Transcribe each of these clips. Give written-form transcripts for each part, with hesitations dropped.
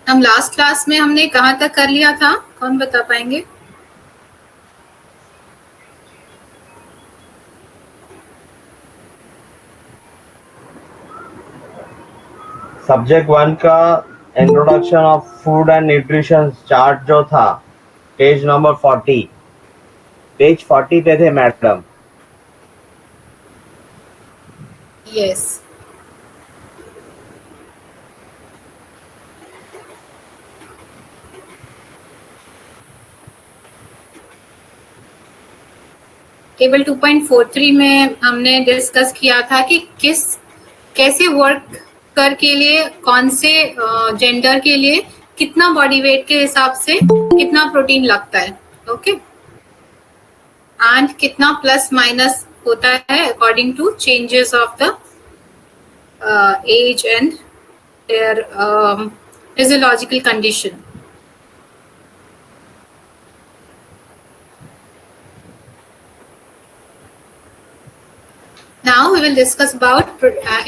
हम last class में हमने कहाँ तक कर लिया था, कौन बता पाएंगे? सब्जेक्ट 1 का introduction of food and nutrition chart जो था, पेज नंबर 40, पेज 40 पे थे मैडम। यस, टेबल 2.43 में हमने डिस्कस किया था कि कैसे वर्क कर के लिए कौन से जेंडर के लिए कितना बॉडी वेट के हिसाब से कितना प्रोटीन लगता है, ओके, एंड कितना प्लस माइनस होता है according to changes of the age and their physiological condition. Now we will discuss about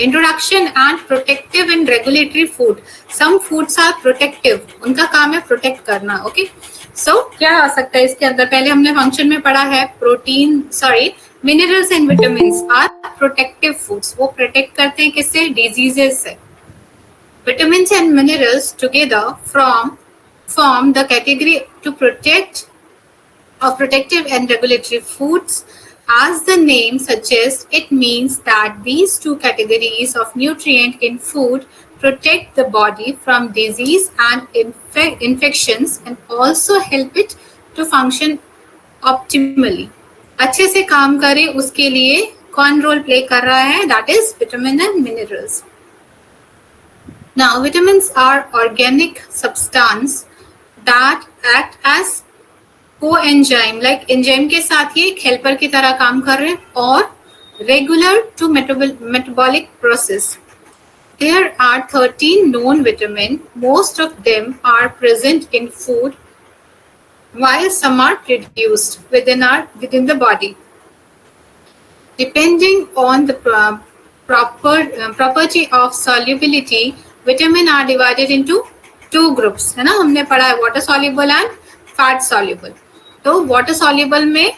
introduction and protective and regulatory food. Some foods are protective, उनका काम है प्रोटेक्ट करना, okay. सो क्या आ सकता है इसके अंदर? पहले हमने फंक्शन में पढ़ा है minerals and vitamins are protective foods. वो प्रोटेक्ट करते हैं किससे? डिजीजेस से। Vitamins and minerals together form the category to protect of protective and regulatory foods. As the name suggests, it means that these two categories of nutrient in food protect the body from disease and infections and also help it to function optimally. अच्छे से काम करे उसके लिए कौन role play कर रहा है? That is vitamin and minerals. Now, vitamins are organic substance that act as coenzyme, like enzyme के साथ ये एक हेल्पर की तरह काम कर रहे हैं, और regular to metabolic process. There are 13 known vitamins. Most of them are present in food, while some are produced within the body. Depending on the property of solubility, vitamins are divided into two groups. है ना, हमने पढ़ा है water soluble and fat soluble. तो water soluble में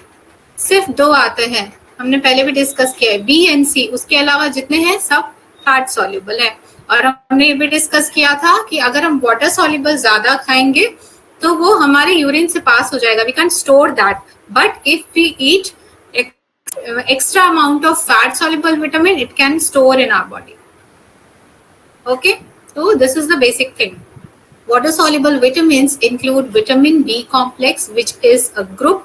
सिर्फ दो आते हैं, हमने पहले भी डिस्कस किया है, बी एंड सी। उसके अलावा जितने हैं सब फैट soluble है। और हमने ये भी डिस्कस किया था कि अगर हम वाटर soluble ज्यादा खाएंगे तो वो हमारे यूरिन से पास हो जाएगा, we can store that. But if we eat extra amount of fat soluble vitamin, it can store in our body. Okay, so this is the basic thing. Water soluble vitamins include vitamin B complex, which is a group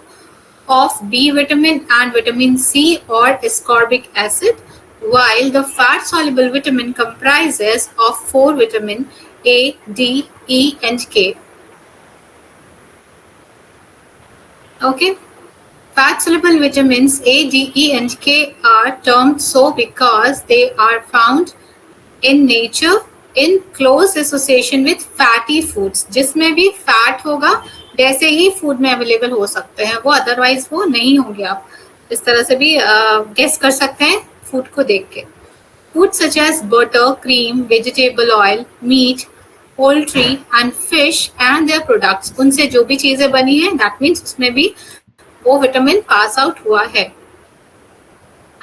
of B vitamin and vitamin C or ascorbic acid, while the fat soluble vitamin comprises of 4 vitamin A, D, E and K. Okay, fat soluble vitamins A, D, E and K are termed so because they are found in nature in close association with fatty foods. जिसमें भी fat होगा वैसे ही food में available हो सकते हैं वो, otherwise वो नहीं होंगे। आप इस तरह से भी गेस कर सकते हैं फूड को देख के। Food such as butter, cream, vegetable oil, meat, poultry and fish and their products, उनसे जो भी चीजें बनी है दैट मीन्स उसमें भी वो विटामिन पास आउट हुआ है।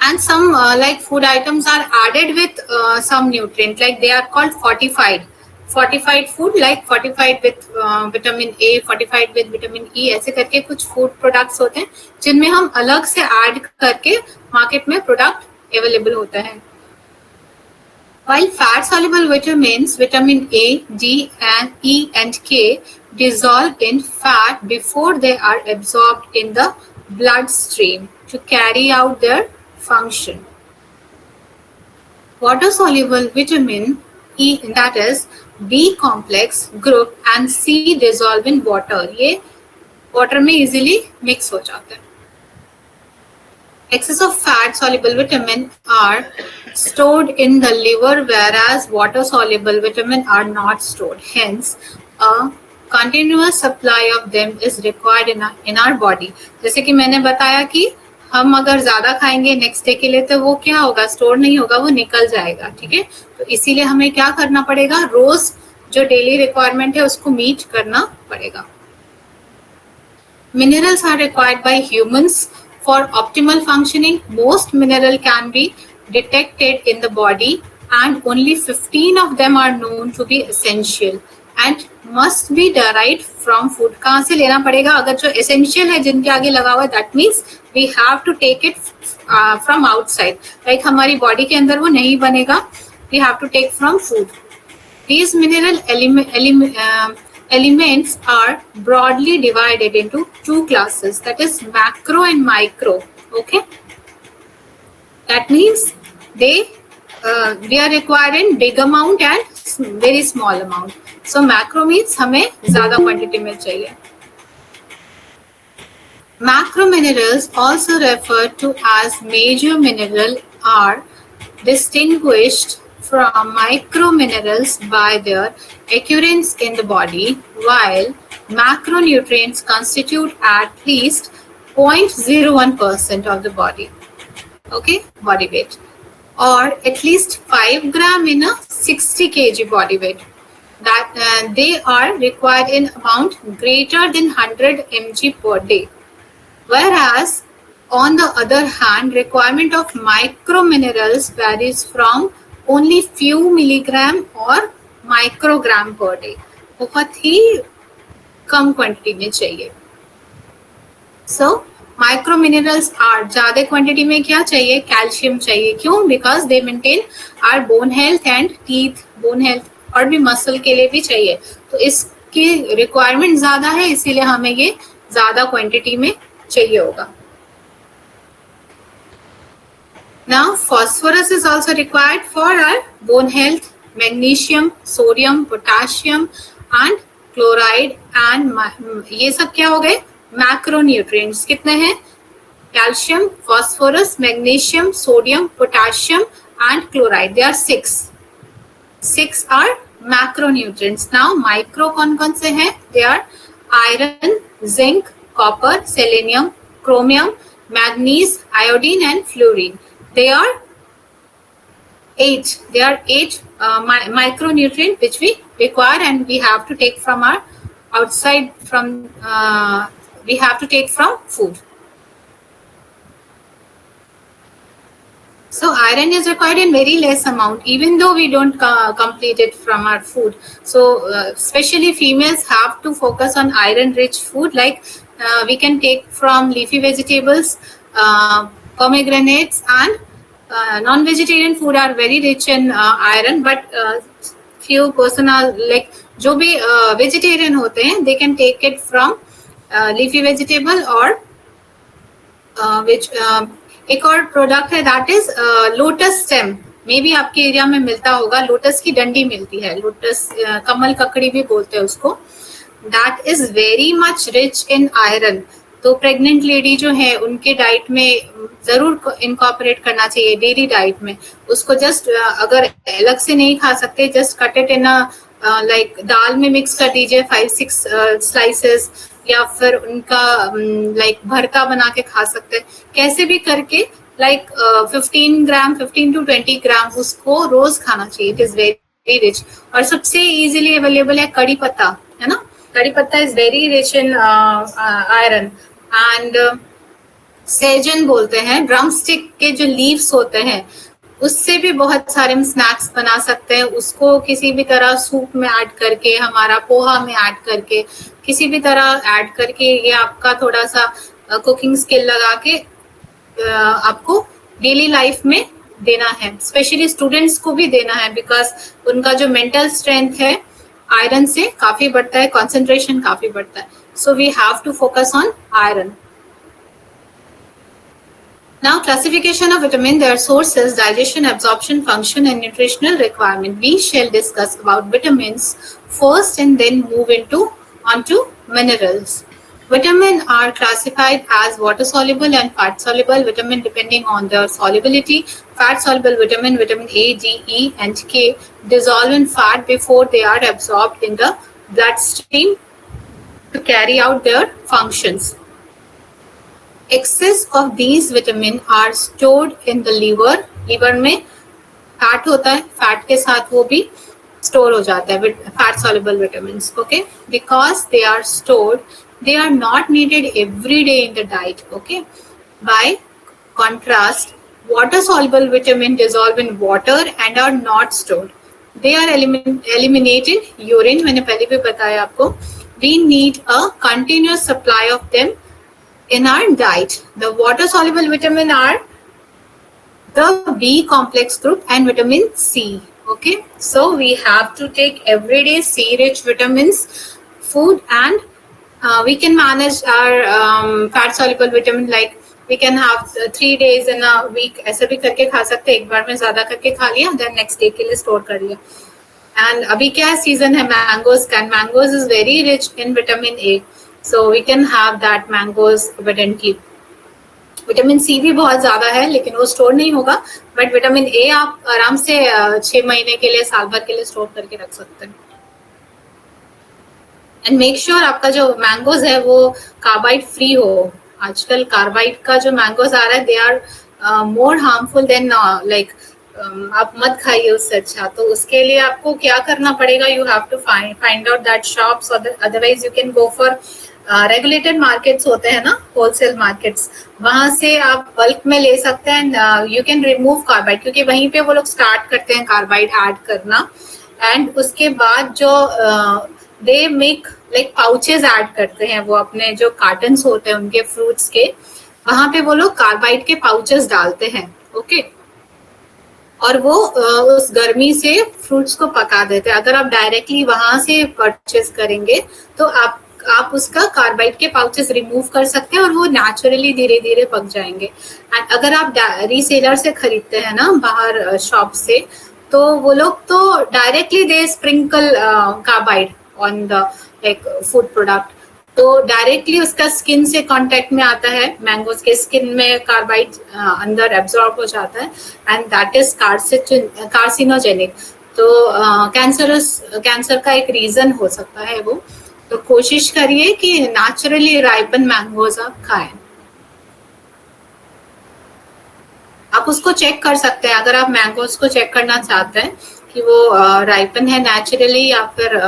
And some like food items are added with some nutrient, like they are called fortified food, like fortified with vitamin A, fortified with vitamin E, ऐसे करके कुछ फूड प्रोडक्ट्स होते हैं जिनमें हम अलग से ऐड करके मार्केट में प्रोडक्ट अवेलेबल होता है। While fat soluble vitamins, vitamin A, D and E and K dissolve in fat before they are absorbed in the bloodstream to carry out their function. Water soluble vitamin E, that is B complex group, and C dissolve in water. ये water में easily mix हो जाते हैं। Excess of fat soluble vitamin are stored in the liver, whereas water soluble vitamin are not stored. Hence, a continuous supply of them is required in our body. जैसे कि मैंने बताया कि हम अगर ज्यादा खाएंगे नेक्स्ट डे के लिए तो वो क्या होगा, स्टोर नहीं होगा, वो निकल जाएगा। ठीक है, तो इसीलिए हमें क्या करना पड़ेगा, रोज जो डेली रिक्वायरमेंट है उसको मीट करना पड़ेगा. Minerals are required by humans for optimal functioning. Most mineral can be detected in the body and only 15 of them are known to be essential and must be derived from food. कहाँ से लेना पड़ेगा? अगर जो essential है जिनके आगे लगा हुआ है, that means we have to take it from outside. Like हमारी body के अंदर वो नहीं बनेगा, we have to take from food. These mineral elements are broadly divided into two classes, that is macro and micro. Okay, that means they are required in big amount and very small amount. So macro means हमें ज़्यादा quantity में चाहिए. Macro minerals, also referred to as major mineral, are distinguished from micro minerals by their occurrence in the body, while macronutrients constitute at least 0.01% of the body, body weight, or at least 5 gram in a 60 kg body weight. That they are required in amount greater than 100 mg per day. Whereas, on the other hand, requirement of microminerals varies from only few milligram or microgram per day. बहुत ही कम quantity में चाहिए. So, microminerals are ज़्यादा quantity में क्या चाहिए? Calcium चाहिए. क्यों? Because they maintain our bone health and teeth, bone health, और भी मसल के लिए भी चाहिए. तो इसकी रिक्वायरमेंट ज़्यादा है, इसीलिए हमें ये ज़्यादा क्वांटिटी में चाहिए होगा. Now, phosphorus is also required for our bone health. Magnesium, sodium, potassium and chloride and ये सब क्या हो गए? Macronutrients. कितने हैं? Calcium, phosphorus, magnesium, sodium, potassium and chloride. They are 6. 6 are macronutrients. Now, micro कौन-कौन से हैं? They are iron, zinc, copper, selenium, chromium, manganese, iodine and fluorine. They are 8. There are 8 micronutrients which we require and we have to take from our outside from we have to take from food. So iron is required in very less amount, even though we don't complete it from our food. So especially females have to focus on iron-rich food, like we can take from leafy vegetables, pomegranates, and non-vegetarian food are very rich in iron. But few person are like जो भी vegetarian होते हैं, they can take it from leafy vegetable or which एक और product है that is lotus stem. May be आपके area में मिलता होगा. लोटस की डंडी मिलती है, लोटस कमल ककड़ी भी बोलते हैं उसको. That is very much rich in iron. तो प्रेग्नेंट लेडी जो है उनके डाइट में जरूर इनकॉर्पोरेट करना चाहिए डेली डाइट में. उसको जस्ट अगर अलग से नहीं खा सकते, just cut it in like दाल में मिक्स कर दीजिए 5-6 स्लाइसेस, या फिर उनका लाइक भरता बना के खा सकते हैं. कैसे भी करके लाइक 15 to 20 ग्राम उसको रोज खाना चाहिए. It is very rich. और सबसे इजीली अवेलेबल है कड़ी पत्ता, है ना. कड़ी पत्ता is very rich in iron. And Schezwan बोलते हैं, ड्रम स्टिक के जो लीव्स होते हैं उससे भी बहुत सारे हम स्नैक्स बना सकते हैं. उसको किसी भी तरह सूप में ऐड करके, हमारा पोहा में ऐड करके, किसी भी तरह ऐड करके, ये आपका थोड़ा सा कुकिंग स्किल लगा के आपको डेली लाइफ में देना है. स्पेशली स्टूडेंट्स को भी देना है, बिकॉज उनका जो मेंटल स्ट्रेंथ है आयरन से काफी बढ़ता है, कंसंट्रेशन काफी बढ़ता है. So we have to focus on iron. Now, classification of vitamin, their sources, digestion, absorption, function, and nutritional requirement. We shall discuss about vitamins first and then move onto minerals. Vitamin are classified as water soluble and fat soluble vitamin depending on their solubility. Fat soluble vitamin, vitamin A, D, E, and K dissolve in fat before they are absorbed in the bloodstream to carry out their functions. Excess of these vitamin are stored in the liver. liver में fat होता है, fat के साथ वो भी store हो जाता है fat soluble vitamins. Okay, because they are stored, they are not needed every day in the diet. Okay, by contrast, water soluble vitamin dissolve in water and are not stored. They are eliminated urine. मैंने पहले भी बताया आपको. We need a continuous supply of them in our diet. The water soluble vitamin are the B complex group and vitamin C. Okay, so we have to take everyday C rich vitamins food, and we can manage our fat soluble vitamin, like we can have 3 days in a week. ऐसे भी करके खा सकते हैं, एक बार में ज्यादा करके खा लिया, then next day के लिए स्टोर कर लिया. And अभी क्या सीजन है मैंगोज का, and mangoes is very rich in vitamin A, so we can have that mangoes evidently. Vitamin C भी बहुत ज्यादा है, लेकिन वो स्टोर नहीं होगा, बट विटामिन ए आप आराम से 6 महीने के लिए, साल भर के लिए स्टोर करके रख सकते हैं. एंड मेक श्योर आपका जो मैंगोज है वो कार्बाइड फ्री हो. आजकल कार्बाइड का जो मैंगोज आ रहा है, they are more harmful than like आप मत खाइए उससे अच्छा. तो उसके लिए आपको क्या करना पड़ेगा, you have to find out that shops, otherwise you can go for regulated markets होते हैं ना, होलसेल मार्केट्स, वहां से आप बल्क में ले सकते हैं. यू कैन रिमूव कार्बाइड, क्योंकि वहीं पे वो लोग स्टार्ट करते हैं कार्बाइड ऐड करना. एंड उसके बाद जो they make like pouches add करते हैं, वो अपने जो कार्टन्स होते हैं उनके फ्रूट्स के, वहां पे वो लोग कार्बाइड के पाउचेस डालते हैं. ओके, और वो उस गर्मी से फ्रूट्स को पका देते हैं. अगर आप डायरेक्टली वहां से परचेज करेंगे तो आप उसका कार्बाइड के पाउचेस रिमूव कर सकते हैं, और वो नेचुरली धीरे धीरे पक जाएंगे. एंड अगर आप रीसेलर से खरीदते हैं ना बाहर शॉप से, तो वो लोग तो directly they sprinkle carbide on the like food product. तो डायरेक्टली उसका स्किन से कांटेक्ट में आता है, मैंगोज के स्किन में कार्बाइड अंदर एब्जॉर्ब हो जाता है, एंड दैट इज कार्सिनोजेनिक. तो कैंसर का एक रीजन हो सकता है वो. तो कोशिश करिए कि नेचुरली राइपन मैंगोज आप खाएं. आप उसको चेक कर सकते हैं, अगर आप मैंगोज को चेक करना चाहते हैं कि वो राइपन है नेचुरली या फिर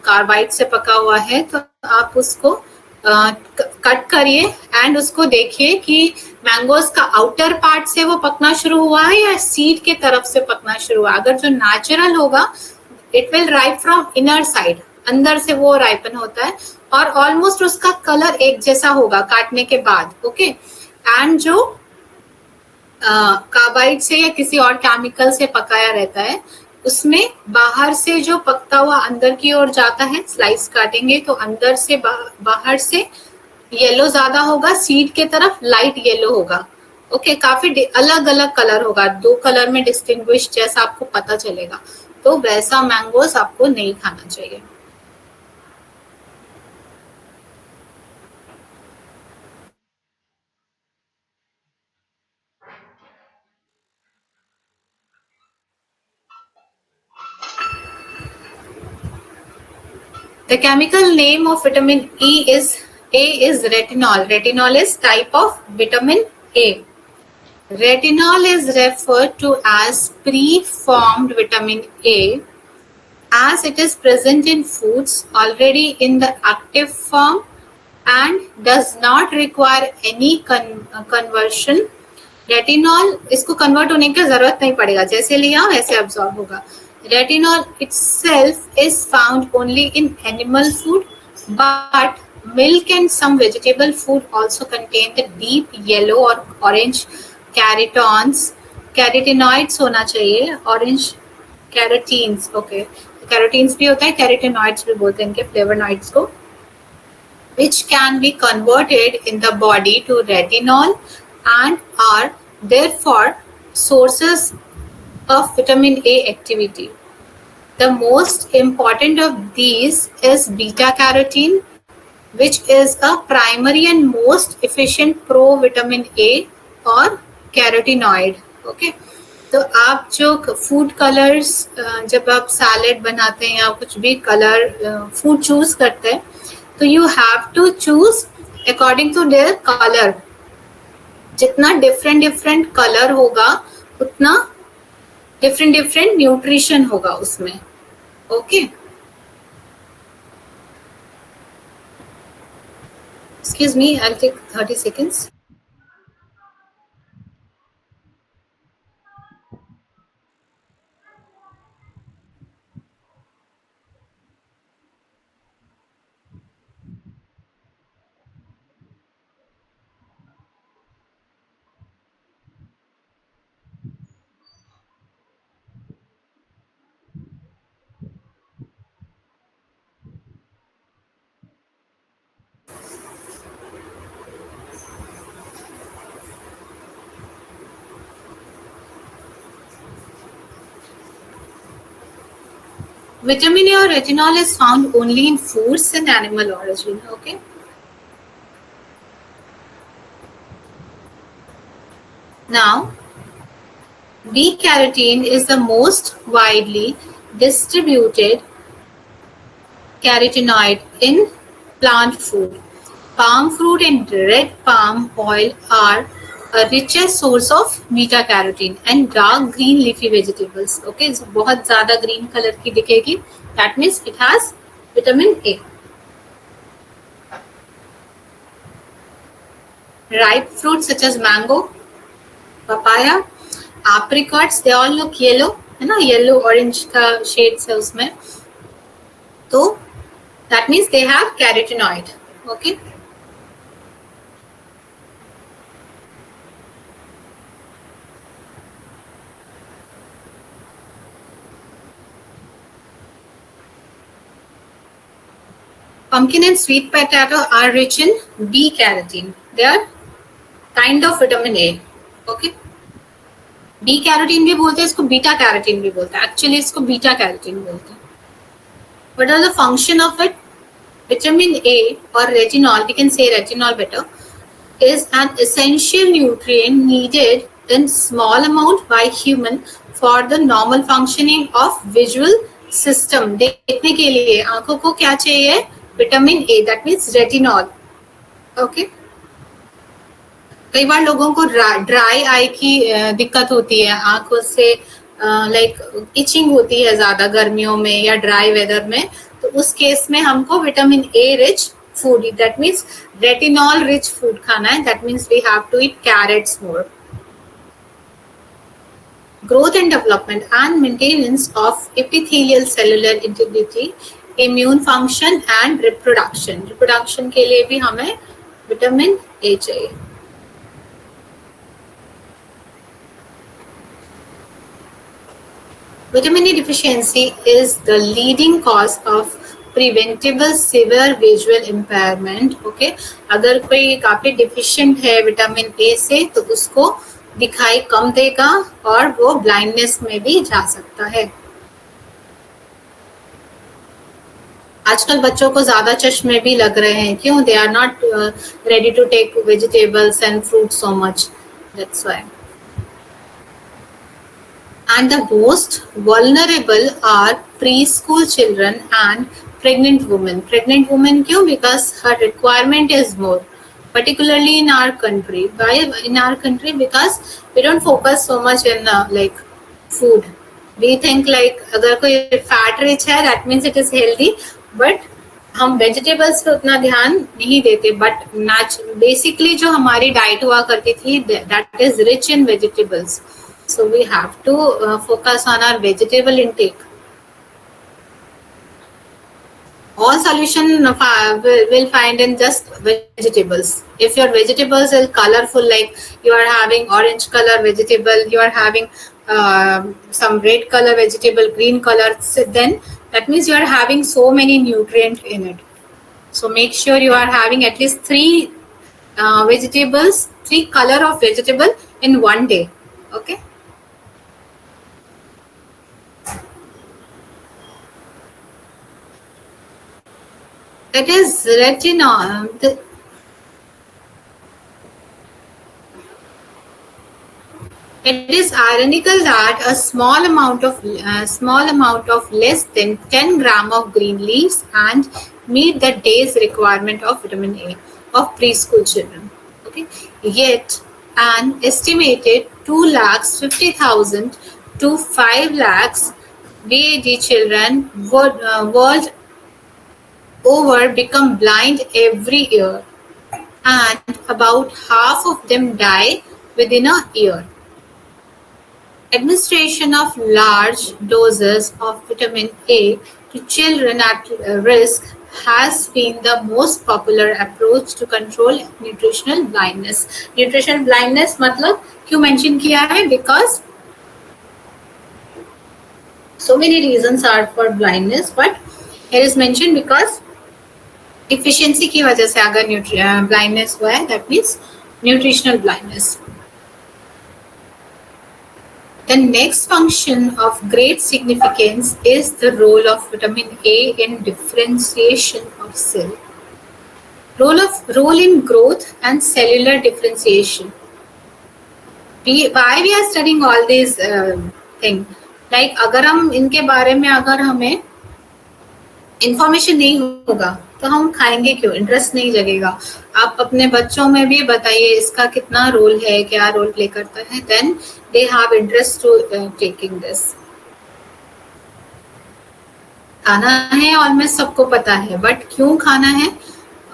कार्बाइड से पका हुआ है, तो आप उसको कट करिए एंड उसको देखिए कि मैंगोज का आउटर पार्ट से वो पकना शुरू हुआ है या सीड के तरफ से पकना शुरू हुआ. अगर जो नेचुरल होगा, it will ripe from inner side, अंदर से वो राइपन होता है, और ऑलमोस्ट उसका कलर एक जैसा होगा काटने के बाद. ओके, एंड जो कार्बाइड से या किसी और केमिकल से पकाया रहता है, उसमें बाहर से जो पकता हुआ अंदर की ओर जाता है, स्लाइस काटेंगे तो अंदर से बाहर से येलो ज्यादा होगा, सीड के तरफ लाइट येलो होगा. ओके, काफी अलग अलग कलर होगा, 2 कलर में डिस्टिंग्विश जैसा आपको पता चलेगा. तो वैसा मैंगोस आपको नहीं खाना चाहिए. The chemical name of vitamin A is retinol. Retinol is type of vitamin A. Retinol is referred to as preformed vitamin A, as it is present in foods already in the active form and does not require any conversion. Retinol, इसको convert होने की जरूरत नहीं पड़ेगा, जैसे लिया वैसे absorb होगा. Retinol itself is found only in animal food, but milk and some vegetable food also contain the deep yellow or orange carotenoids होना चाहिए, orange carotenes. Okay, carotenes भी होता है, carotenoids भी बोलते हैं इनके flavonoids को, which can be converted in the body to retinol and are therefore sources of vitamin A activity. The most important of these is beta carotene, which is a primary and most efficient pro-vitamin A or carotenoid. Okay, तो आप जो food colours, जब आप salad बनाते हैं या कुछ भी कलर फूड चूज करते हैं, तो you have to choose according to their colour. जितना डिफरेंट कलर होगा, उतना डिफरेंट न्यूट्रिशन होगा उसमें. Okay. Excuse me, I'll take 30 seconds. Vitamin A or retinol is found only in foods and animal origin. Okay. Now, B-carotene is the most widely distributed carotenoid in plant food. Palm fruit and red palm oil are a richer source of beta carotene and dark green leafy vegetables. Okay, so बहुत ज़्यादा green color की दिखेगी. That means it has vitamin A. Ripe fruits such as mango, papaya, apricots, they all look yellow, है ना, yellow orange का shades है उसमें. तो that means they have carotenoid. Okay. Pumpkin and sweet potato are rich in B-carotene. They are kind of vitamin A. Okay. B-carotene भी बोलते हैं इसको, बीटा कैरोटीन भी बोलते हैं. Actually इसको बीटा कैरोटीन बोलते हैं. What are the function of it? Vitamin A or retinol, we can say retinol better, is an essential nutrient needed in small amount by human for the normal functioning of visual system. देखने के लिए आंखों को क्या चाहिए? Vitamin A, that means retinol. Okay. कई बार लोगों को ड्राई आई की दिक्कत होती है, आंखों से लाइक इचिंग होती है ज्यादा गर्मियों में या ड्राई वेदर में, तो उस केस में हमको vitamin A rich food, that means retinol rich food खाना है. That means we have to eat carrots more. Growth and development and maintenance of epithelial cellular integrity, immune function and reproduction. Reproduction के लिए भी हमें vitamin A चाहिए. Vitamin A deficiency is the leading cause of preventable severe visual impairment. Okay, अगर कोई काफी deficient है vitamin A से तो उसको दिखाई कम देगा और वो ब्लाइंडनेस में भी जा सकता है. आजकल बच्चों को ज्यादा चश्मे भी लग रहे हैं. क्यों? They are not ready to take vegetables and fruit so much. That's why. And the most vulnerable are preschool children and pregnant women. Pregnant women क्यों? Because her requirement is more, particularly in our country. Why in our country? Because we don't focus so much in like food. We think like अगर कोई fat rich है, that means it is healthy. But हम vegetables पे उतना ध्यान नहीं देते. But basically जो हमारी diet हुआ करती थी, that is rich in vegetables. So we have to focus on our vegetable intake. All solution will find in just vegetables. If your vegetables are colorful, like you are having orange color vegetable, you are having some red color vegetable, green color, so then that means you are having so many nutrients in it. So make sure you are having at least 3 vegetables, 3 color of vegetable in one day. Okay. It is retinol. It is ironical that a small amount of less than 10 gram of green leaves and meet the day's requirement of vitamin A of preschool children. Okay, yet an estimated 2,50,000 to 5 lakhs BAD children world over become blind every year, and about half of them die within a year. Administration of large doses of vitamin A to children at risk has been the most popular approach to control nutritional blindness. Nutritional blindness मतलब क्यों mention किया है? Because so many reasons are for blindness, but here is mentioned because deficiency की वजह से अगर blindness हुआ है, that means nutritional blindness. The next function of great significance is the role of vitamin A in differentiation of cell. Role in growth and cellular differentiation. Why we are studying all these things? Like अगर हम इनके बारे में अगर हमें information नहीं होगा तो हम खाएंगे क्यों? इंटरेस्ट नहीं जगेगा. आप अपने बच्चों में भी बताइए इसका कितना रोल है, क्या रोल प्ले करता है, then they have interest to taking this. खाना है ऑलमोस्ट सबको पता है, बट क्यों खाना है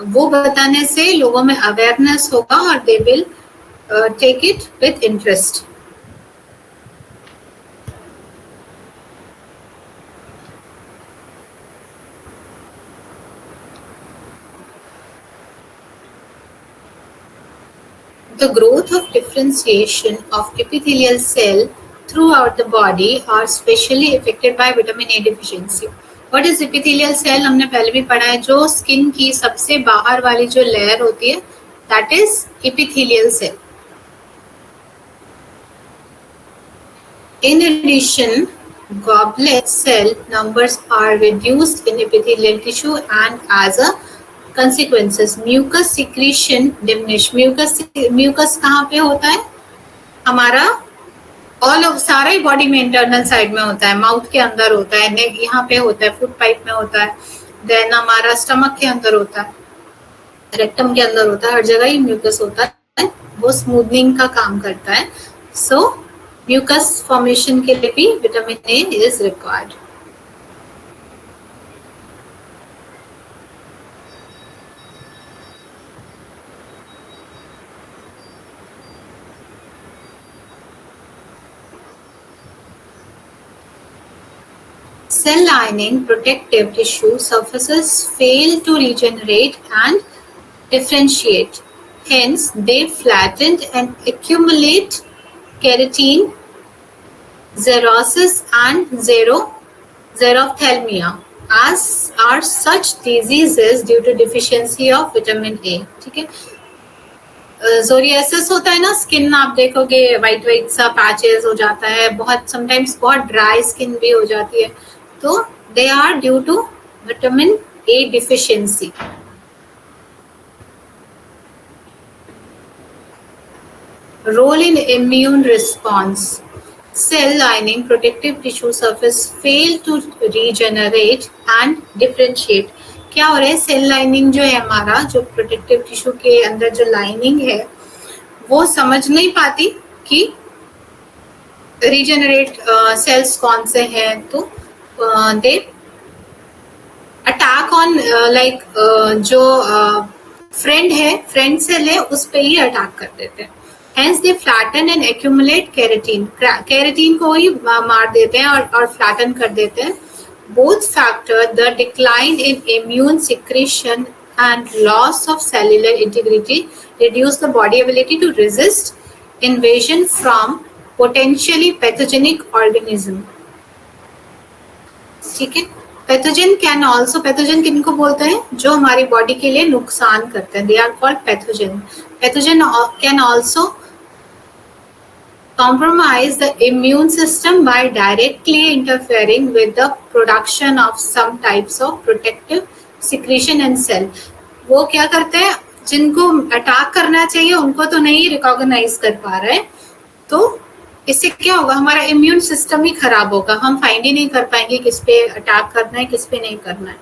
वो बताने से लोगों में अवेयरनेस होगा और they will take it with interest. The growth of differentiation of epithelial cell throughout the body are specially affected by vitamin A deficiency. What is epithelial cell? हमने पहले भी पढ़ा है. जो स्किन की सबसे बाहर वाली जो लेयर होती है, that is epithelial cell. In addition, goblet cell numbers are reduced in epithelial tissue, and as a consequences mucus secretion diminish. mucus कहाँ पे होता है? हमारा ऑल ऑफ सारा ही बॉडी में इंटरनल साइड में होता है, माउथ के अंदर होता है, नेक यहाँ पे होता है, फुट पाइप में होता है, देन हमारा स्टमक के अंदर होता है, रेक्टम के अंदर होता है, हर जगह ही म्यूकस होता है. वो स्मूथनिंग का काम करता है. सो म्यूकस फॉर्मेशन के लिए भी vitamin A is required. Cell lining protective tissue surfaces fail to regenerate and differentiate. Hence, they flatten and accumulate keratin, xerosis, and xerophthalmia, as are such diseases due to deficiency of vitamin A. ठीक है. Psoriasis होता है ना, skin आप देखोगे white white सा patches हो जाता है, बहुत समटाइम्स बहुत ड्राई स्किन भी हो जाती है, तो they are due to vitamin A deficiency. Role in immune response. Cell lining protective tissue surface fail to regenerate and differentiate. क्या हो रहा है? सेल लाइनिंग जो है हमारा, जो प्रोटेक्टिव टिश्यू के अंदर जो लाइनिंग है, वो समझ नहीं पाती कि रीजेनरेट सेल्स कौन से हैं, तो दे अटैक ऑन लाइक जो फ्रेंड है, फ्रेंड सेल है, उस पे ही अटैक कर देते हैं. Hence they flatten and accumulate keratin. Keratin को ही मार देते हैं और flatten कर देते हैं. Both factor the decline in immune secretion and loss of cellular integrity reduce the body ability to resist invasion from potentially pathogenic organism. ठीक है. पैथोजन कैन ऑल्सो, पैथोजन किनको बोलते हैं? जो हमारी बॉडी के लिए नुकसान करते हैं, they are called pathogen. Pathogen can also compromise the immune system by directly interfering with the production of some types of protective secretion and cell. वो क्या करते हैं? जिनको अटैक करना चाहिए उनको तो नहीं रिकॉग्नाइज कर पा रहे, तो इससे क्या होगा? हमारा इम्यून सिस्टम ही खराब होगा, हम फाइंड ही नहीं कर पाएंगे किस पे अटैक करना है, किस पे नहीं करना है.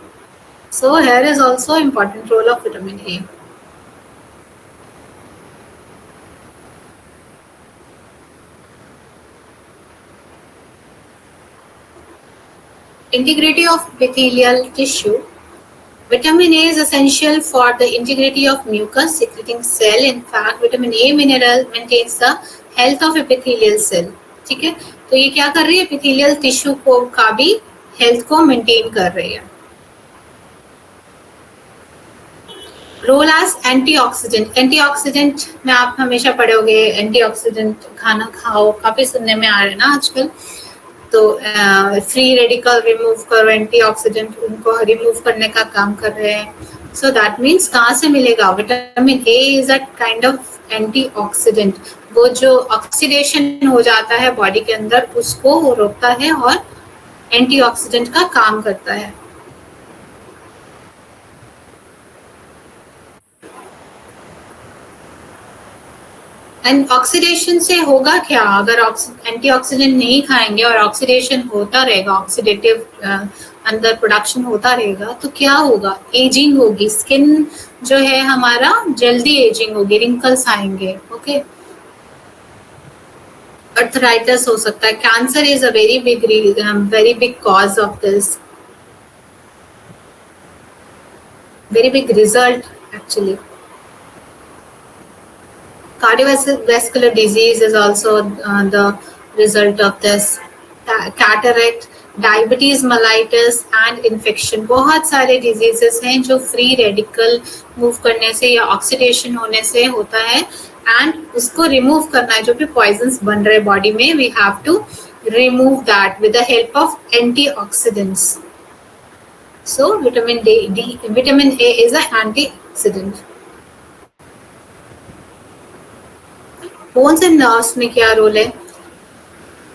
So here is also important role of vitamin A. integrity of epithelial tissue. Vitamin A is essential for the integrity of mucus secreting cell. In fact, vitamin A mineral maintains the health of epithelial cell. ठीक है, तो ये क्या कर रही है, epithelial tissue को का भी health को maintain कर रही है. Role as antioxidant. एंटीऑक्सीडेंट में आप हमेशा पढ़े होंगे, एंटीऑक्सीडेंट खाना खाओ, काफी सुनने में आ रहे हैं ना आजकल. तो फ्री रेडिकल रिमूव करो, एंटीऑक्सीडेंट उनको रिमूव करने का काम कर रहे हैं. सो दैट मीन्स कहाँ से मिलेगा, vitamin A is a kind of antioxidant. वो जो ऑक्सीडेशन हो जाता है बॉडी के अंदर उसको वो रोकता है और एंटीऑक्सीडेंट का काम करता है. एंड ऑक्सीडेशन से होगा क्या, अगर एंटीऑक्सीडेंट नहीं खाएंगे और ऑक्सीडेशन होता रहेगा, ऑक्सीडेटिव अंदर प्रोडक्शन होता रहेगा, तो क्या होगा, एजिंग होगी. स्किन जो है हमारा जल्दी एजिंग होगी, रिंकल्स आएंगे. ओके, अर्थराइटिस हो सकता है. Cancer is a very big cause of this, very big result actually. Cardiovascular disease is also the result of this. Cataract, diabetes mellitus and infection. बहुत सारे diseases हैं जो free radical move करने से या oxidation होने से होता है, and उसको remove करना है. जो भी poisons बन रहे body में, we have to remove that with the help of antioxidants. So vitamin A is an antioxidant. Bones and nerves में क्या रोल है,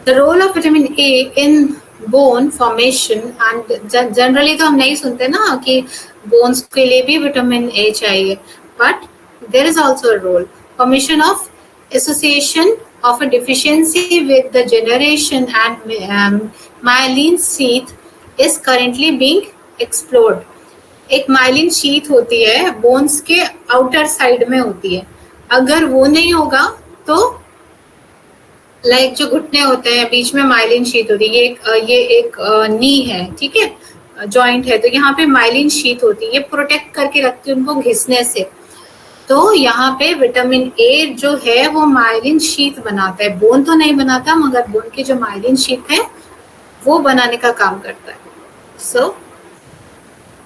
the role of vitamin A in bone formation. And generally तो हम नहीं सुनते ना कि बोन्स के लिए भी विटामिन ए चाहिए, but there is also a role. Formation of association of a deficiency with the generation and myelin sheath is currently being explored. एक माइलिन शीथ होती है, बोन्स के आउटर साइड में होती है. अगर वो नहीं होगा तो लाइक जो घुटने होते हैं बीच में माइलिन शीथ होती है. ये एक नी है, ठीक है, जॉइंट है, तो यहाँ पे माइलिन शीथ होती है, ये प्रोटेक्ट करके रखती है उनको घिसने से. तो यहाँ पे विटामिन ए जो है वो माइलिन शीथ बनाता है. बोन तो नहीं बनाता, मगर बोन की जो माइलिन शीथ है वो बनाने का काम करता है. So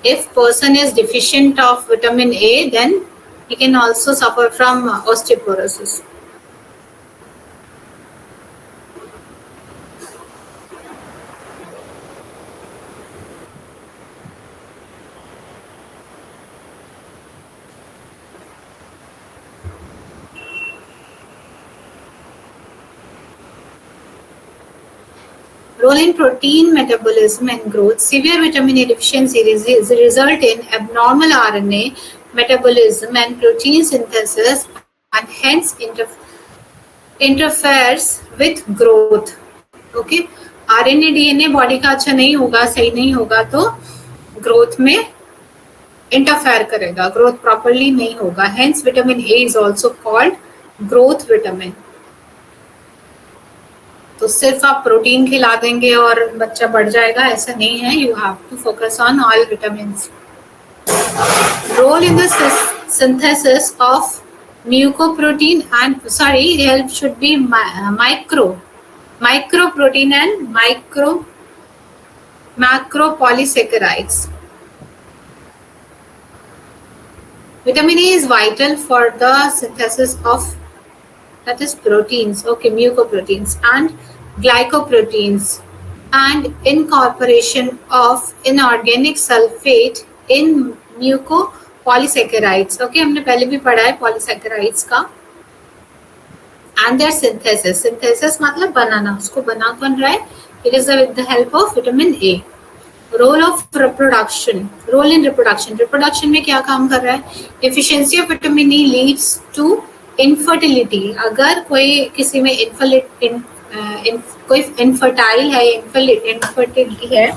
if person is deficient of vitamin A, then he can also suffer from osteoporosis. Role in protein metabolism and growth. Severe vitamin A deficiency result in abnormal RNA metabolism and protein synthesis and hence interferes with growth. Okay, RNA DNA body का अच्छा नहीं होगा, सही नहीं होगा, तो growth में interfere करेगा, ग्रोथ प्रॉपरली नहीं होगा. hence vitamin A is also called growth vitamin. तो सिर्फ आप प्रोटीन खिला देंगे और बच्चा बढ़ जाएगा, ऐसा नहीं है. You have to focus on all vitamins. Role in the synthesis of mucoprotein and here should be microprotein and macropolysaccharides. Vitamin A is vital for the synthesis of, that is, proteins, okay, mucoproteins and glycoproteins, and incorporation of inorganic sulfate in mucopolysaccharides. Okay, हमने पहले भी पढ़ा है polysaccharides का. and their synthesis मतलब बनाना, उसको बन रहा है. it is with the help of vitamin A. Role of reproduction. Role in reproduction में क्या काम कर रहा है, efficiency of vitamin E leads to infertility. अगर कोई किसी में कोई इनफर्टाइल है, इनफर्टिलिटी है,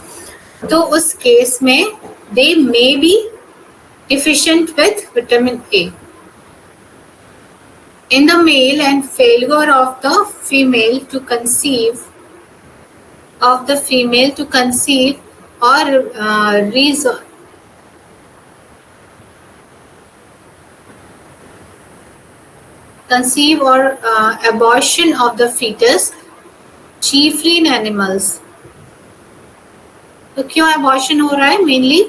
तो उस केस में they may be deficient with vitamin A. In the male, and failure of the female to conceive or conceive or abortion of the fetus, chiefly in animals. तो क्यों abortion हो रहा है? मेनली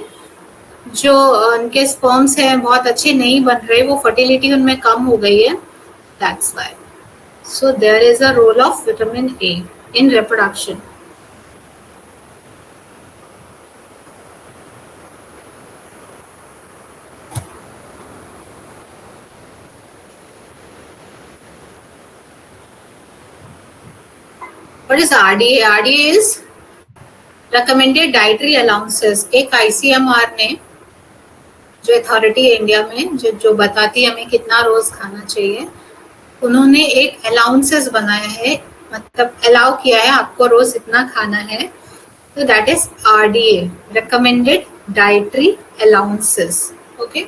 जो उनके स्पर्म्स हैं बहुत अच्छे नहीं बन रहे, वो फर्टिलिटी उनमें कम हो गई है, that's why. So there is a role of vitamin A in reproduction. What is RDA? RDA is recommended dietary allowances. एक ICMR ने, जो अथॉरिटी है इंडिया में, जो बताती है हमें कितना रोज खाना चाहिए, उन्होंने एक अलाउंसेस बनाया है, मतलब अलाउ किया है आपको रोज इतना खाना है. तो that is RDA, recommended dietary allowances. Okay,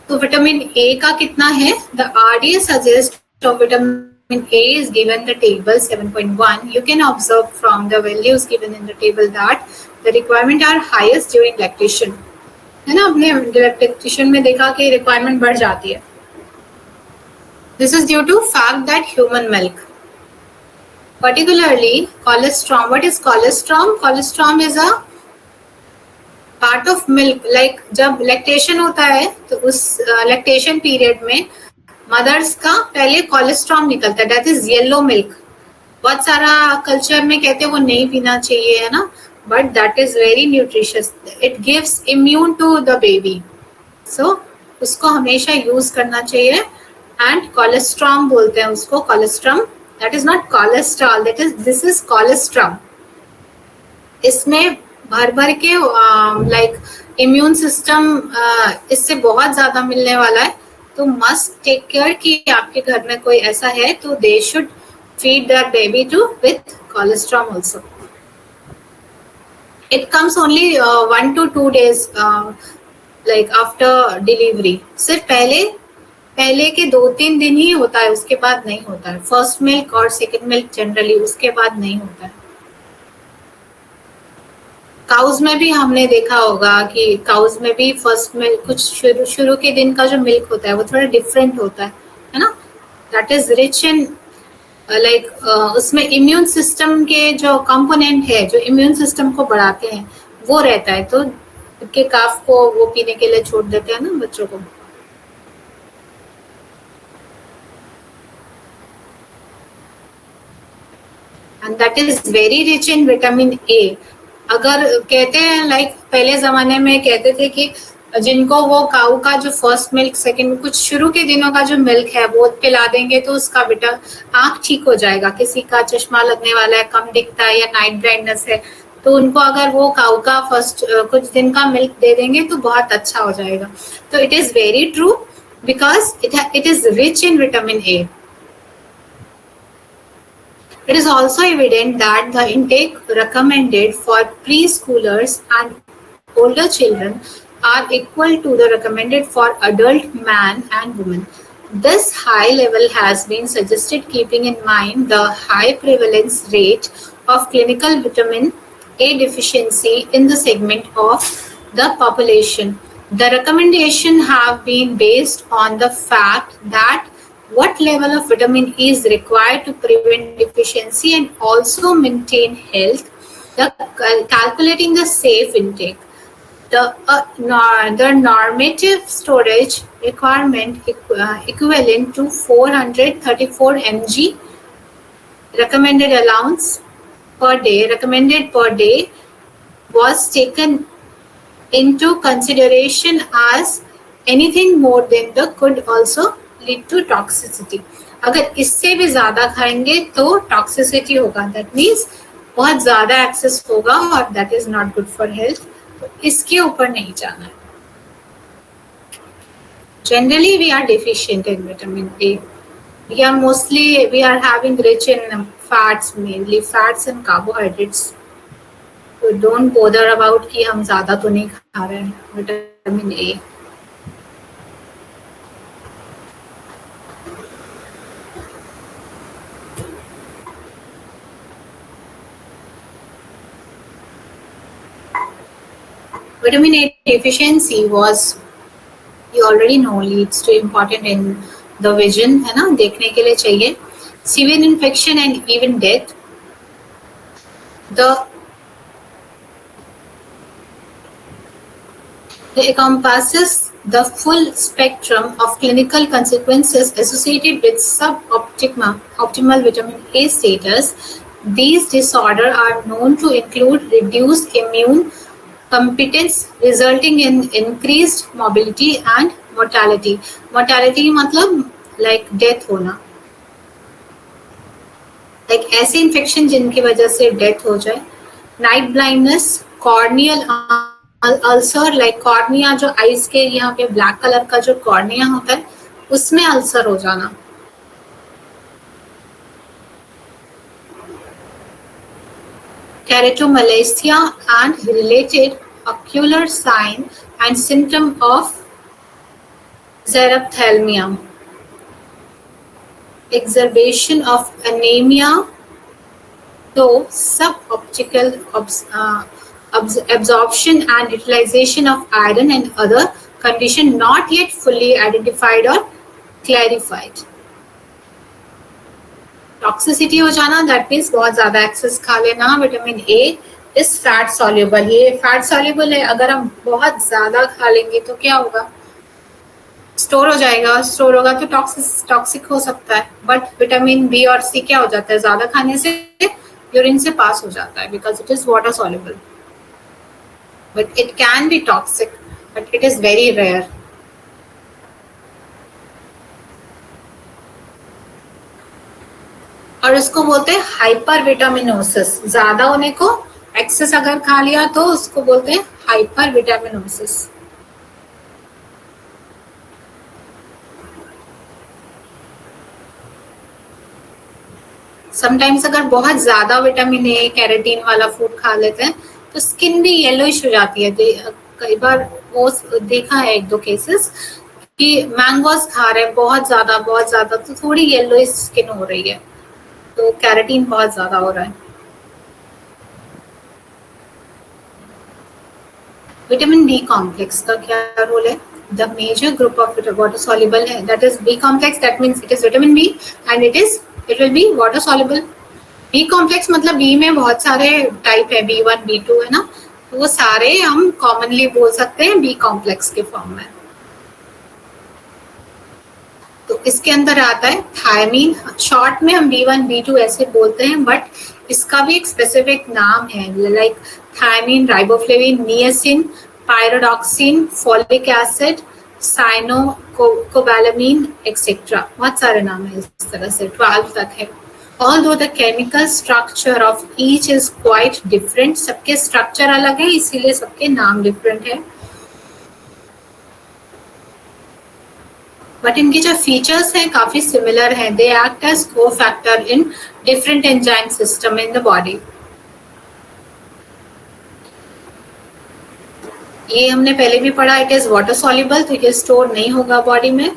तो विटामिन ए का कितना है? The RDA suggest of vitamin A is given the table 7.1. You can observe from the values given in the table that the requirement are highest during lactation. है ना, अपने lactation में देखा कि रिक्वायरमेंट बढ़ जाती है. This is due to fact that human milk, particularly colostrum. What is colostrum? Colostrum is a part of milk. Like जब lactation होता है तो उस lactation period में मदर्स का पहले कोलेस्ट्रॉम निकलता है, दैट इज येलो मिल्क. बहुत सारा कल्चर में कहते हैं वो नहीं पीना चाहिए, है ना, but that is very nutritious. It gives immune to the baby, so उसको हमेशा यूज करना चाहिए. एंड कोलेस्ट्रॉम बोलते हैं उसको, colostrum. That is not cholesterol, that is, this is colostrum. इसमें भर भर के लाइक इम्यून सिस्टम इससे बहुत ज्यादा मिलने वाला है. तो मस्ट टेक केयर कि आपके घर में कोई ऐसा है तो they should feed their baby to with colostrum also. It comes only 1 to 2 days like after delivery. सिर्फ पहले के 2-3 दिन ही होता है, उसके बाद नहीं होता है. फर्स्ट मिल्क और सेकेंड मिल्क जनरली, उसके बाद नहीं होता है. काउज में भी हमने देखा होगा कि काउज में भी फर्स्ट मिल्क कुछ शुरू के दिन का जो मिल्क होता है वो थोड़ा डिफरेंट होता है ना. That is rich in like उसमें इम्यून सिस्टम के जो कंपोनेंट है, जो इम्यून सिस्टम को बढ़ाते हैं, वो रहता है. तो के काफ को वो पीने के लिए छोड़ देते हैं ना बच्चों को. And that is very rich in vitamin ए. अगर कहते हैं लाइक पहले जमाने में कहते थे कि जिनको वो काऊ का जो फर्स्ट मिल्क, सेकंड, कुछ शुरू के दिनों का जो मिल्क है वो पिला देंगे तो उसका बेटा आंख ठीक हो जाएगा. किसी का चश्मा लगने वाला है, कम दिखता है, या नाइट ब्लाइंडनेस है, तो उनको अगर वो काऊ का फर्स्ट कुछ दिन का मिल्क दे देंगे तो बहुत अच्छा हो जाएगा. तो it is very true because it is rich in vitamin A. It is also evident that the intake recommended for preschoolers and older children are equal to the recommended for adult man and woman. This high level has been suggested keeping in mind the high prevalence rate of clinical vitamin A deficiency in the segment of the population. The recommendation have been based on the fact that what level of vitamin E is required to prevent deficiency and also maintain health, calculating the safe intake. The normative storage requirement equivalent to 434 mg recommended allowance recommended per day was taken into consideration, as anything more than the could also lead to toxicity. अगर इससे भी ज्यादा खाएंगे तो toxicity होगा, that means बहुत ज्यादा excess होगा और that is not good for health. तो इसके ऊपर नहीं जाना है. Generally we are deficient in vitamin A. we are having rich in fats, mainly fats and carbohydrates. So don't bother about कि हम ज्यादा तो नहीं खा रहे हैं vitamin A. Vitamin A deficiency was, you already know, leads to important in the vision, है ना, देखने के लिए चाहिए, severe infection and even death. It encompasses the full spectrum of clinical consequences associated with suboptimal vitamin A status. These disorders are known to include reduced immune competence, resulting in increased mobility and mortality. Mortality मतलब like death होना, like ऐसे infection जिनकी वजह से death हो जाए. Night blindness, corneal ulcer, like cornea जो eyes के यहाँ पे ब्लैक कलर का जो कॉर्निया होता है उसमें अल्सर हो जाना. Keratomalacia and related ocular sign and symptom of xerophthalmia. Exacerbation of anemia, though suboptical absorption and utilization of iron and other condition not yet fully identified or clarified. Toxicity हो जाना, that means बहुत ज्यादा access खा लेना. Vitamin A is fat soluble, ये fat soluble है, अगर हम बहुत ज्यादा खा लेंगे तो क्या होगा, स्टोर हो जाएगा, स्टोर होगा तो टॉक्सिक हो सकता है. बट विटामिन बी और सी क्या हो जाता है, ज्यादा खाने से यूरिन से पास हो जाता है because it is water soluble. But it can be toxic, but it is very rare. और इसको बोलते हैं हाइपर विटामिनोसिस. ज्यादा होने को, एक्सेस अगर खा लिया तो उसको बोलते हैं हाइपर विटामिनोसिस. समटाइम्स अगर बहुत ज्यादा विटामिन ए कैरेटीन वाला फूड खा लेते हैं तो स्किन भी येलोइश हो जाती है. कई बार वो देखा है, एक दो केसेस कि मैंगोज खा रहे हैं बहुत ज्यादा तो थोड़ी येलोइश स्किन हो रही है, तो कैरेटीन बहुत ज्यादा हो रहा है. विटामिन बी कॉम्प्लेक्स का क्या रोल है? The major group of water soluble है, that is B complex. That means it is vitamin B and it will be water soluble. B complex मतलब बी में बहुत सारे टाइप है, B1 B2 है ना, तो वो सारे हम कॉमनली बोल सकते हैं बी कॉम्प्लेक्स के फॉर्म में. तो इसके अंदर आता है थायमीन, शॉर्ट में हम B1 B2 ऐसे बोलते हैं, बट इसका भी एक स्पेसिफिक नाम है, like thiamine, riboflavin, niacin, pyridoxine, folic acid, cyanocobalamin etcetera. बहुत सारे नाम है, इस तरह से 12 तक है. Although the chemical structure of each is quite different, सबके स्ट्रक्चर अलग है, इसीलिए सबके नाम डिफरेंट है. बट इनके जो फीचर्स हैं काफी सिमिलर हैं. They act as cofactor in different enzyme system in the body. ये हमने पहले भी पढ़ा, इट इज वाटर सॉल्युबल, तो ये स्टोर नहीं होगा बॉडी में.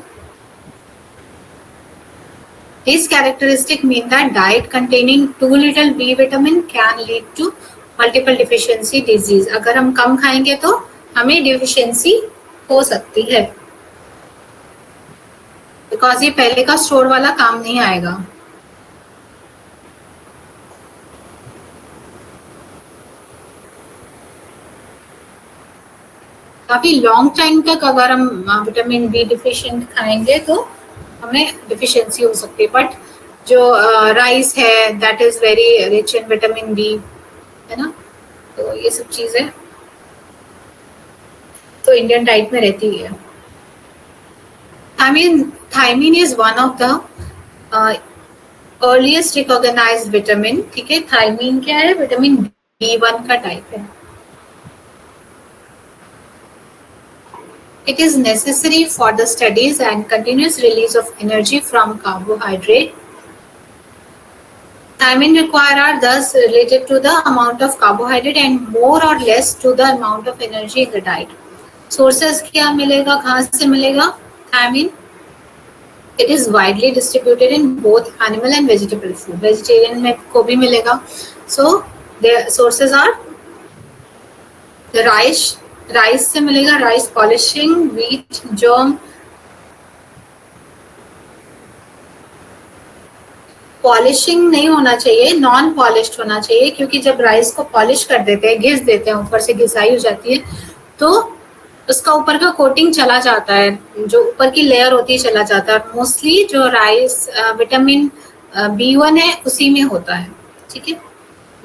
These characteristics mean that diet containing too little B vitamin can lead to multiple deficiency disease. अगर हम कम खाएंगे तो हमें डिफिशियंसी हो सकती है, बिकॉज ये पहले का स्टोर वाला काम नहीं आएगा. काफी लॉन्ग टाइम तक अगर हम विटामिन बी डिफिशिएंट खाएंगे तो हमें डिफिशियंसी हो सकती है. बट जो राइस है that is very rich in vitamin B, है ना, तो ये सब चीजें तो इंडियन डाइट में रहती है. Thiamine is one of the earliest recognised vitamin. ठीक है, थायमीन क्या है? विटामिन B1 का टाइप है. It is necessary for the studies and continuous release of energy from carbohydrate. Thiamine require are thus related to the amount of carbohydrate and more or less to the amount of energy in the diet. Sources क्या मिलेगा, कहाँ से मिलेगा thiamine? It is widely distributed in both animal and vegetable food. Vegetarian में को भी मिलेगा. So the sources are the rice, rice से मिलेगा rice polishing, wheat germ, polishing नहीं होना चाहिए, नॉन पॉलिश्ड होना चाहिए, क्योंकि जब राइस को पॉलिश कर देते हैं, घिस देते हैं, ऊपर से घिसाई हो जाती है, तो उसका ऊपर का कोटिंग चला जाता है, जो ऊपर की लेयर होती है चला जाता है। मोस्टली जो राइस विटामिन B1 है उसी में होता है, ठीक है।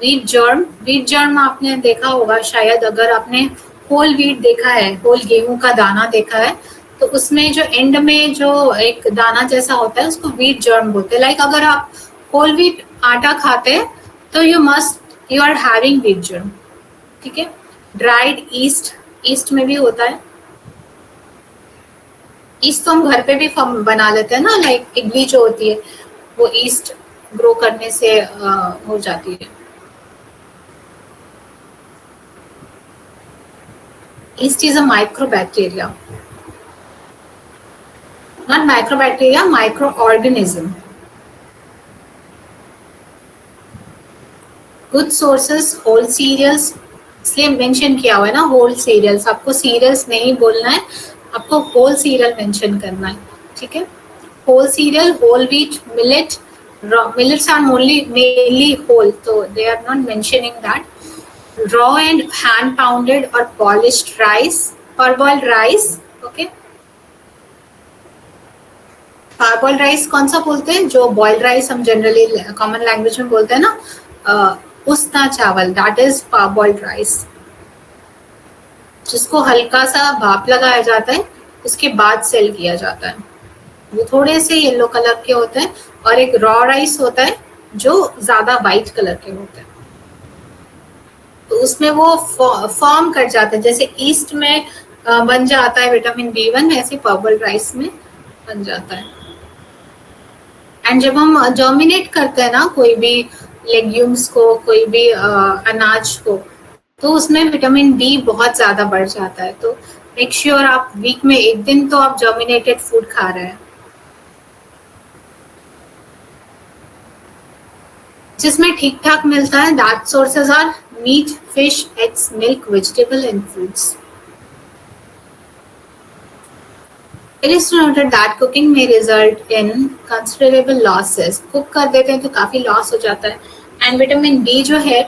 व्हीट जर्म आपने देखा होगा शायद, अगर आपने होल व्हीट देखा है, होल गेहूं का दाना देखा है, तो उसमें जो एंड में जो एक दाना जैसा होता है उसको व्हीट जर्म बोलते हैं। लाइक अगर आप होल व्हीट आटा खाते हैं तो you are having wheat germ, ठीक है। ड्राइड ईस्ट, ईस्ट में भी होता है। ईस्ट तो हम घर पे भी बना लेते हैं ना, लाइक इडली जो होती है वो ईस्ट ग्रो करने से हो जाती है। Yeast is a microbacteria, not microbacteria, microorganism. Good sources, whole cereals, इसलिए मेंशन किया हुआ है ना होल सीरियल्स, आपको सीरियल्स नहीं बोलना है, आपको होल सीरियल मेंशन करना है, ठीक है। Whole cereal, whole wheat, millet, millets are mainly whole, so they are not mentioning that. Raw and hand pounded or polished rice, parboiled rice, okay. Parboiled rice कौन सा बोलते हैं, जो बॉइल्ड राइस हम जनरली कॉमन लैंग्वेज में बोलते हैं ना, उसना चावल, दैट इज पारबॉइल्ड राइस, जिसको हल्का सा भाप लगाया जाता है उसके बाद सेल किया जाता है। वो थोड़े से येलो कलर के होते हैं, और एक रॉ राइस होता है जो ज्यादा वाइट कलर के होते हैं, तो उसमें वो फॉर्म कर जाता है, जैसे ईस्ट में बन जाता है विटामिन B1, ऐसे पर्पल राइस में बन जाता है। एंड जब हम जर्मिनेट करते हैं ना कोई भी लेग्यूम्स को, कोई भी अनाज को, तो उसमें विटामिन D बहुत ज्यादा बढ़ जाता है। तो मेक श्योर आप वीक में एक दिन तो आप जर्मिनेटेड फूड खा रहे हैं, जिसमें ठीक ठाक मिलता है। That sources are meat, fish, eggs, milk, vegetable and fruits. It is noted that cooking may result in considerable losses. Cook कर देते हैं तो काफी लॉस हो जाता है। एंड विटामिन D जो है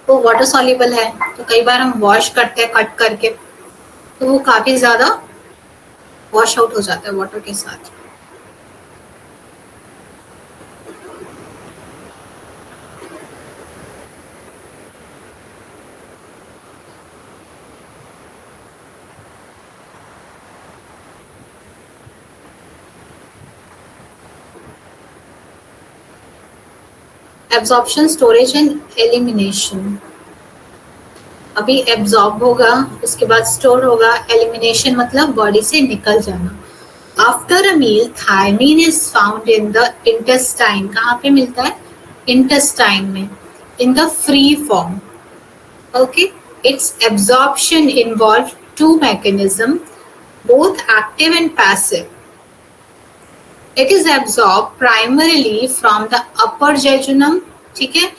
वो वाटर सॉल्युबल है, तो कई बार हम वॉश करते हैं कट करके, तो वो काफी ज्यादा वॉश आउट हो जाता है वाटर के साथ। Absorption, storage and elimination. अभी एब्जॉर्ब होगा, उसके बाद स्टोर होगा, एलिमिनेशन मतलब बॉडी से निकल जाना। After a meal thiamine is found in the intestine. कहाँ पे मिलता है? इंटेस्टाइन में, in the free form, okay. Its absorption involved two mechanisms, both active and passive. It is absorbed primarily from the upper jejunum, ठीक है।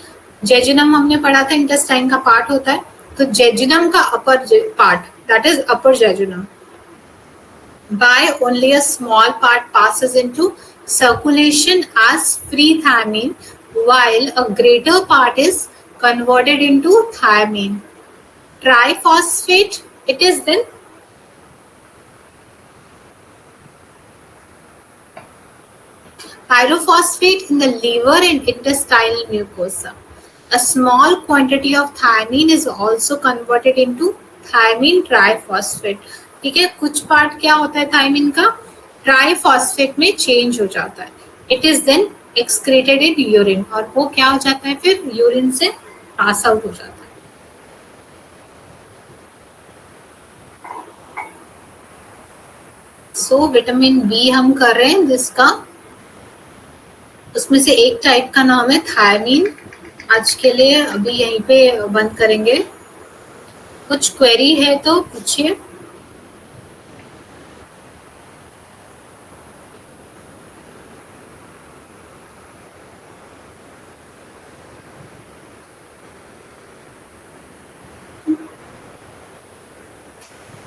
Jejunum हमने पढ़ा था इंटेस्टाइन का पार्ट होता है, तो जेजुनम का upper part, that is upper jejunum, by only a small part passes into circulation as free thiamine, while a greater part is converted into thiamine triphosphate. It is then pyrophosphate in the liver and intestinal mucosa. A small quantity of thiamine is also converted into thiamine triphosphate. ठीक है, कुछ part क्या होता है thiamine का, triphosphate में change हो जाता है। It is then excreted in urine, और वो क्या हो जाता है फिर यूरिन से पास आउट हो जाता है। सो विटामिन बी हम कर रहे हैं, जिसका उसमें से एक टाइप का नाम है थायमीन। आज के लिए अभी यहीं पे बंद करेंगे। कुछ क्वेरी है तो पूछिए।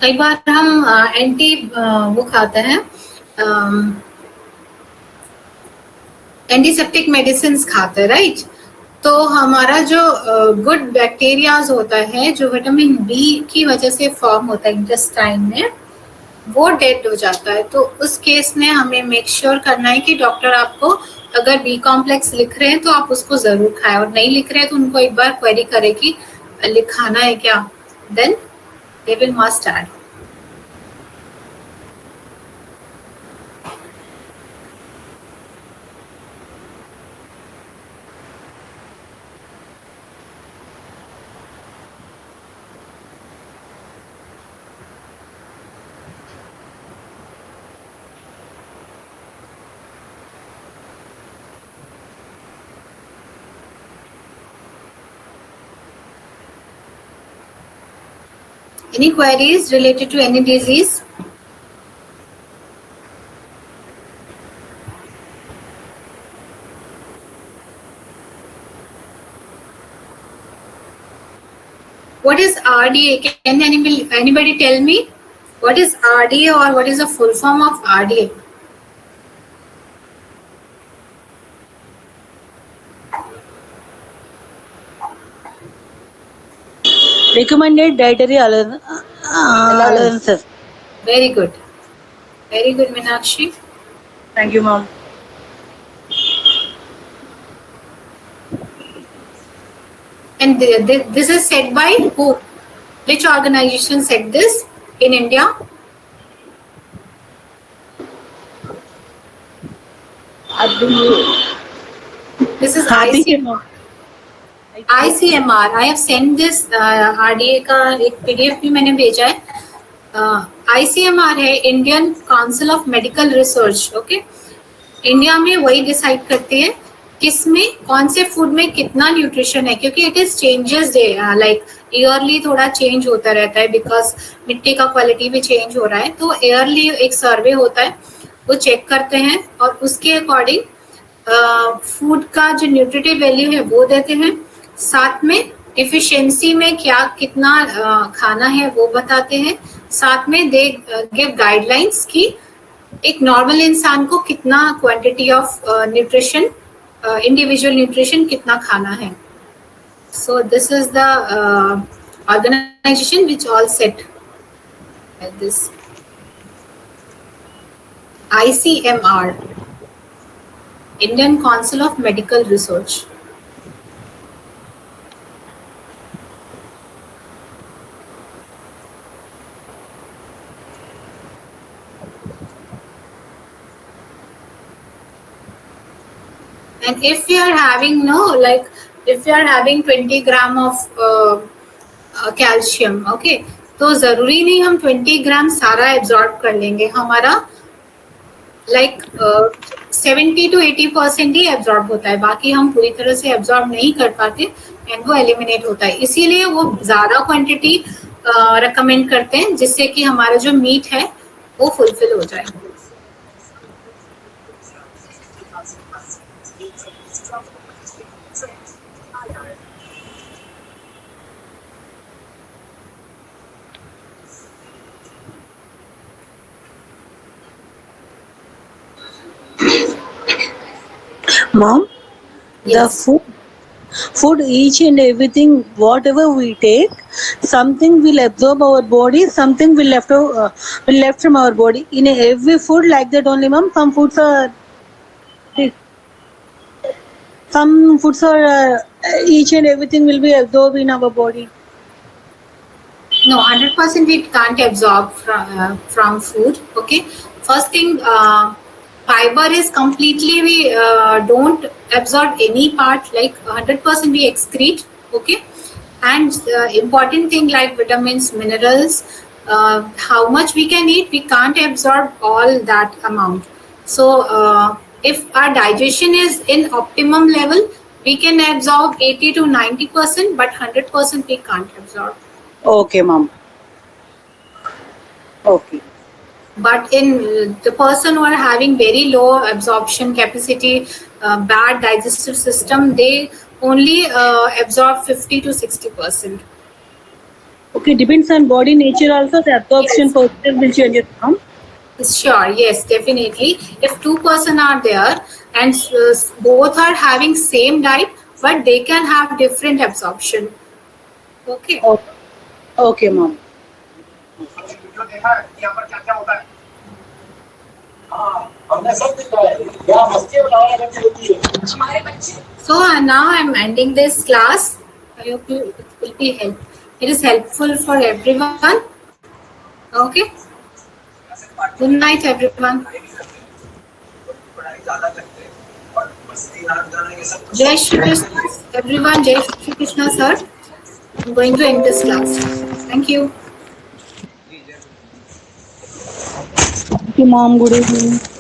कई बार हम एंटी वो खाते हैं, एंटीसेप्टिक मेडिसिन खाते हैं, राइट? तो हमारा जो गुड बैक्टीरियाज होता है, जो विटामिन बी की वजह से फॉर्म होता है इंटेस्टाइन में, वो डेड हो जाता है। तो उस केस में हमें मेक श्योर करना है कि डॉक्टर आपको अगर बी कॉम्प्लेक्स लिख रहे हैं तो आप उसको जरूर खाएं, और नहीं लिख रहे हैं तो उनको एक बार क्वेरी करें कि लिखाना है क्या, then they will must add. Any queries related to any disease? What is RDA? Can anybody tell me what is RDA, or what is the full form of RDA? Recommended dietary allowances. Very good. Very good, Meenakshi. Thank you, ma'am. And this is said by who? Which organization said this in India? This is ICMR. ICMR. I have sent this RDA का एक PDF भी मैंने भेजा है. ICMR है Indian council of medical research. Okay, India में वही decide करती है किसमें कौन से फूड में कितना न्यूट्रिशन है, क्योंकि it is changes day, like yearly थोड़ा चेंज होता रहता है, बिकॉज मिट्टी का क्वालिटी भी चेंज हो रहा है. तो ईयरली एक सर्वे होता है, वो चेक करते हैं और उसके अकॉर्डिंग फूड का जो न्यूट्रिटिव वैल्यू है वो देते हैं. साथ में एफिशिएंसी में क्या कितना खाना है वो बताते हैं. साथ में दे गिव गाइडलाइंस कि एक नॉर्मल इंसान को कितना quantity of nutrition, individual nutrition कितना खाना है. So this is the organisation which all set like this. ICMR, Indian Council of Medical Research. And if you are having if you are having 20 gram of calcium, okay, तो जरूरी नहीं हम 20 ग्राम सारा absorb कर लेंगे. हमारा 70 to 80% ही एब्जॉर्ब होता है, बाकी हम पूरी तरह से एब्जॉर्ब नहीं कर पाते एंड वो एलिमिनेट होता है. इसीलिए वो ज्यादा क्वांटिटी रिकमेंड करते हैं, जिससे कि हमारा जो मीट है वो फुलफिल हो जाए. Mom, Yes. the food, each and everything, whatever we take, something will absorb our body, something will left from our body. In every food like that only, ma'am. Some foods are each and everything will be absorbed in our body. No, 100% it can't absorb from food. Okay, first thing, fiber is completely, we don't absorb any part, like 100% we excrete. Okay, and important thing like vitamins, minerals, how much we can eat, we can't absorb all that amount. So if our digestion is in optimum level, we can absorb 80 to 90%, but 100% we can't absorb. Okay, ma'am. Okay. But in the person who are having very low absorption capacity, bad digestive system, they only absorb 50 to 60%. Okay, depends on body nature also. The absorption percentage will change it, ma'am. Sure, yes, definitely. If two person are there and both are having same diet, but they can have different absorption. Okay. Okay, okay, ma'am. So now I'm ending this class. I hope it will be help. It is helpful for everyone. Okay. Good night, everyone. Jai Shri Krishna, everyone. Jai Shri Krishna, sir. I'm going to end this class. Thank you. Thank you, ma'am. Good evening.